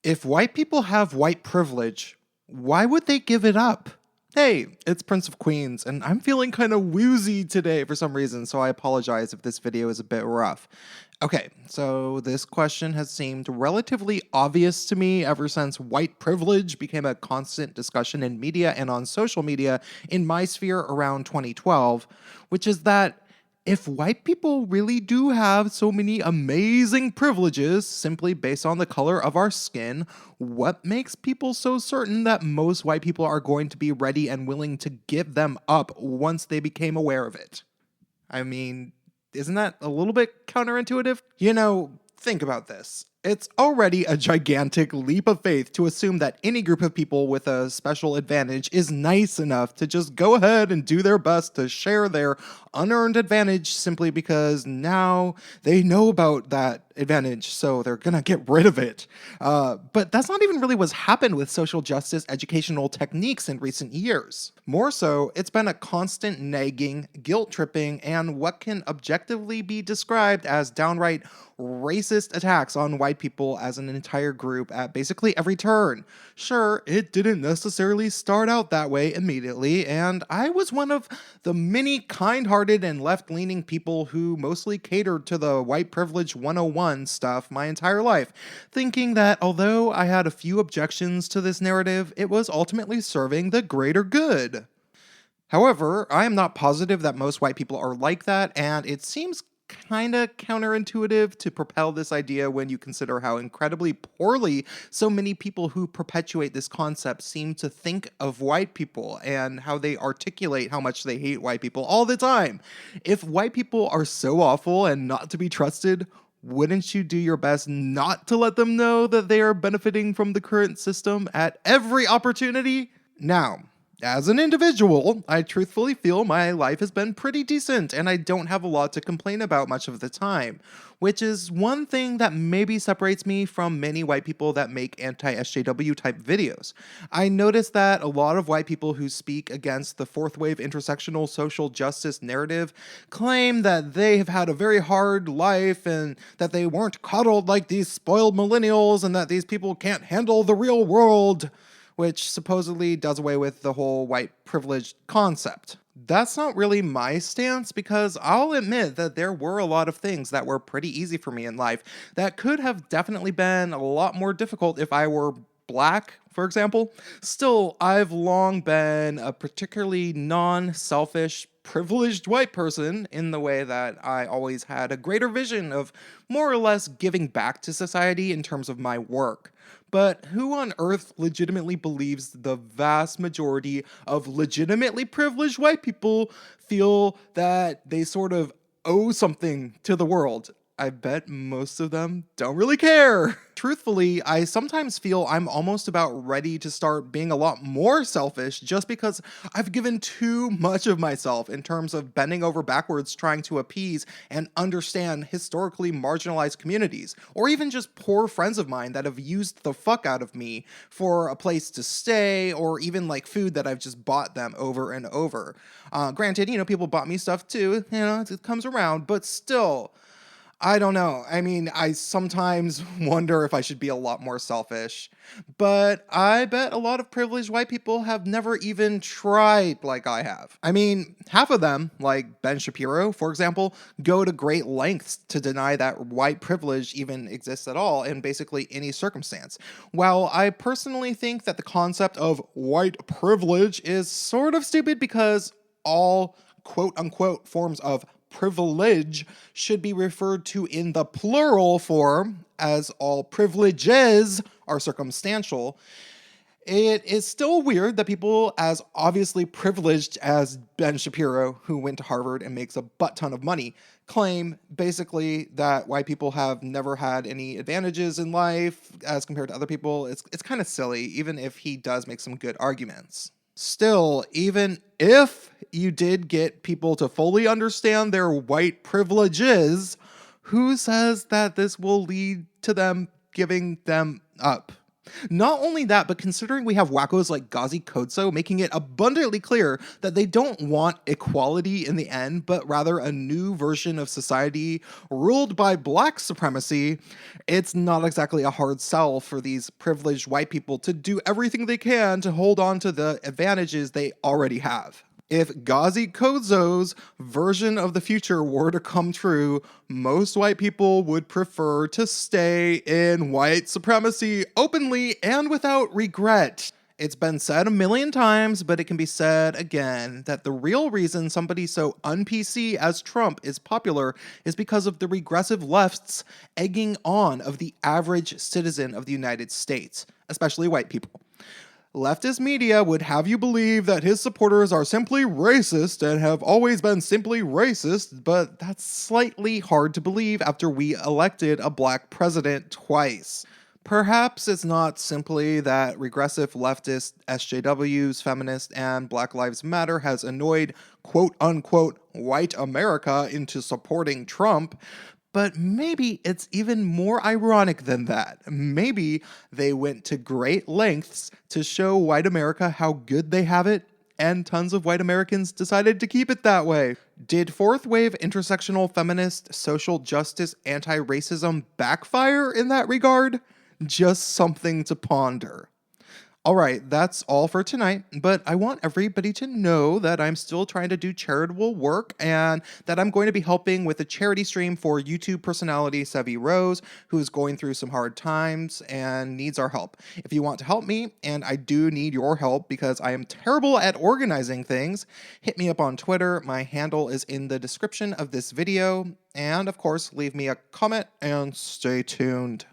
If white people have white privilege, why would they give it up? Hey, it's Prince of Queens, and I'm feeling kind of woozy today for some reason, so I apologize if this video is a bit rough. Okay, so this question has seemed relatively obvious to me ever since white privilege became a constant discussion in media and on social media in my sphere around 2012, which is that if white people really do have so many amazing privileges simply based on the color of our skin, what makes people so certain that most white people are going to be ready and willing to give them up once they became aware of it? I mean, isn't that a little bit counterintuitive? Think about this. It's already a gigantic leap of faith to assume that any group of people with a special advantage is nice enough to just go ahead and do their best to share their unearned advantage simply because now they know about that advantage, so they're gonna get rid of it. But that's not even really what's happened with social justice educational techniques in recent years. More so, it's been a constant nagging, guilt-tripping, and what can objectively be described as downright racist attacks on white people as an entire group at basically every turn. Sure, it didn't necessarily start out that way immediately, and I was one of the many kind-hearted and left-leaning people who mostly catered to the white privilege 101 stuff my entire life, thinking that although I had a few objections to this narrative, it was ultimately serving the greater good. However, I am not positive that most white people are like that, and it seems kinda counterintuitive to propel this idea when you consider how incredibly poorly so many people who perpetuate this concept seem to think of white people and how they articulate how much they hate white people all the time. If white people are so awful and not to be trusted, wouldn't you do your best not to let them know that they are benefiting from the current system at every opportunity? Now, as an individual, I truthfully feel my life has been pretty decent and I don't have a lot to complain about much of the time, which is one thing that maybe separates me from many white people that make anti-SJW type videos. I noticed that a lot of white people who speak against the fourth wave intersectional social justice narrative claim that they have had a very hard life and that they weren't coddled like these spoiled millennials and that these people can't handle the real world, which supposedly does away with the whole white privilege concept. That's not really my stance because I'll admit that there were a lot of things that were pretty easy for me in life that could have definitely been a lot more difficult if I were black, for example. Still, I've long been a particularly non-selfish, privileged white person in the way that I always had a greater vision of more or less giving back to society in terms of my work. But who on earth legitimately believes the vast majority of legitimately privileged white people feel that they sort of owe something to the world? I bet most of them don't really care. Truthfully, I sometimes feel I'm almost about ready to start being a lot more selfish just because I've given too much of myself in terms of bending over backwards trying to appease and understand historically marginalized communities, or even just poor friends of mine that have used the fuck out of me for a place to stay, or even like food that I've just bought them over and over. Granted, people bought me stuff too, it comes around, but still, I don't know. I mean, I sometimes wonder if I should be a lot more selfish, but I bet a lot of privileged white people have never even tried like I have. I mean, half of them, like Ben Shapiro, for example, go to great lengths to deny that white privilege even exists at all in basically any circumstance. While I personally think that the concept of white privilege is sort of stupid because all quote unquote forms of privilege should be referred to in the plural form, as all privileges are circumstantial, it is still weird that people as obviously privileged as Ben Shapiro, who went to Harvard and makes a butt ton of money, claim basically that white people have never had any advantages in life as compared to other people. It's kind of silly, even if he does make some good arguments. Still, even if you did get people to fully understand their white privileges, who says that this will lead to them giving them up? Not only that, but considering we have wackos like Gazi Kodso making it abundantly clear that they don't want equality in the end, but rather a new version of society ruled by black supremacy, it's not exactly a hard sell for these privileged white people to do everything they can to hold on to the advantages they already have. If Gazi Kodzo's version of the future were to come true, most white people would prefer to stay in white supremacy openly and without regret. It's been said a million times, but it can be said again that the real reason somebody so un-PC as Trump is popular is because of the regressive left's egging on of the average citizen of the United States, especially white people. Leftist media would have you believe that his supporters are simply racist and have always been simply racist, but that's slightly hard to believe after we elected a black president twice. Perhaps it's not simply that regressive leftist SJWs, feminists, and Black Lives Matter has annoyed quote-unquote white America into supporting Trump, but maybe it's even more ironic than that. Maybe they went to great lengths to show white America how good they have it, and tons of white Americans decided to keep it that way. Did fourth wave intersectional feminist social justice anti-racism backfire in that regard? Just something to ponder. All right, that's all for tonight, but I want everybody to know that I'm still trying to do charitable work and that I'm going to be helping with a charity stream for YouTube personality Sevi Rose, who's going through some hard times and needs our help. If you want to help me, and I do need your help because I am terrible at organizing things, hit me up on Twitter. My handle is in the description of this video. And of course, leave me a comment and stay tuned.